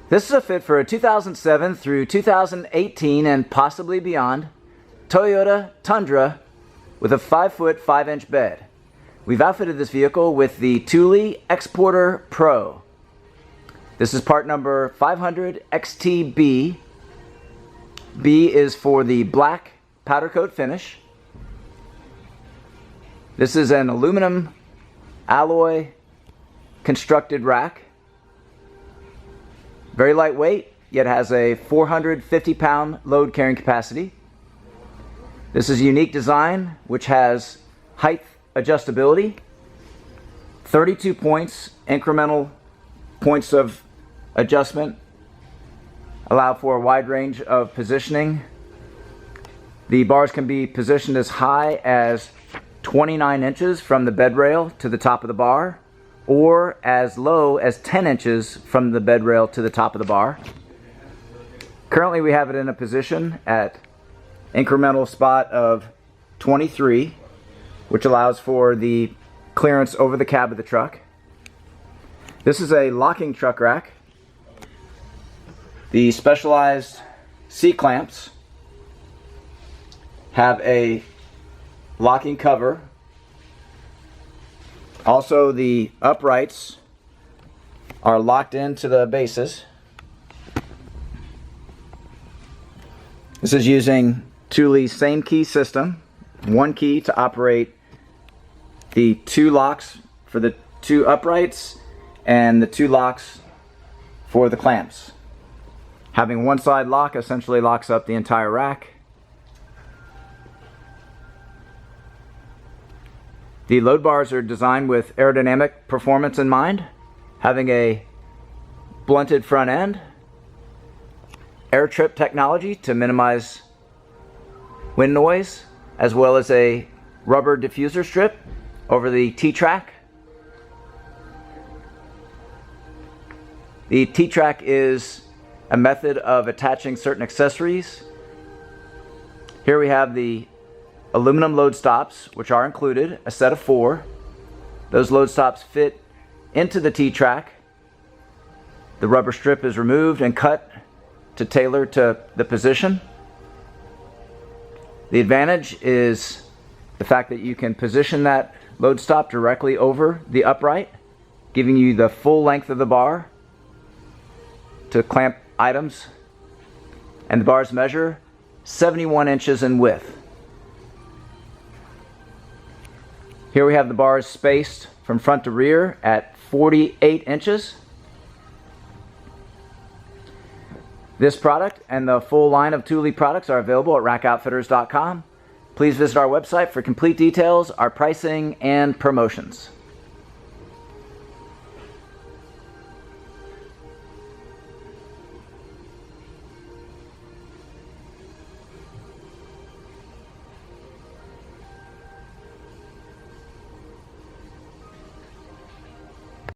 This is a fit for a 2007 through 2018 and possibly beyond Toyota Tundra with a 5-foot 5-inch bed. We've outfitted this vehicle with the Thule Xsporter Pro. This is part number 500 XTB. B is for the black powder coat finish. This is an aluminum alloy constructed rack. Very lightweight, yet has a 450-pound load carrying capacity. This is a unique design which has height adjustability, 32 points, incremental points of adjustment, allow for a wide range of positioning. The bars can be positioned as high as 29 inches from the bed rail to the top of the bar, or as low as 10 inches from the bed rail to the top of the bar. Currently we have it in a position at incremental spot of 23, which allows for the clearance over the cab of the truck. This is a locking truck rack. The specialized C-clamps have a locking cover. Also, the uprights are locked into the bases. This is using Thule's same key system. One key to operate the 2 locks for the 2 uprights and the 2 locks for the clamps. Having one side lock essentially locks up the entire rack. The load bars are designed with aerodynamic performance in mind, having a blunted front end, AirTrip technology to minimize wind noise, as well as a rubber diffuser strip over the T-track. The T-track is a method of attaching certain accessories. Here we have the aluminum load stops, which are included, a set of 4. Those load stops fit into the T-track. The rubber strip is removed and cut to tailor to the position. The advantage is the fact that you can position that load stop directly over the upright, giving you the full length of the bar to clamp items. And the bars measure 71 inches in width. Here we have the bars spaced from front to rear at 48 inches. This product and the full line of Thule products are available at rackoutfitters.com. Please visit our website for complete details, our pricing, and promotions.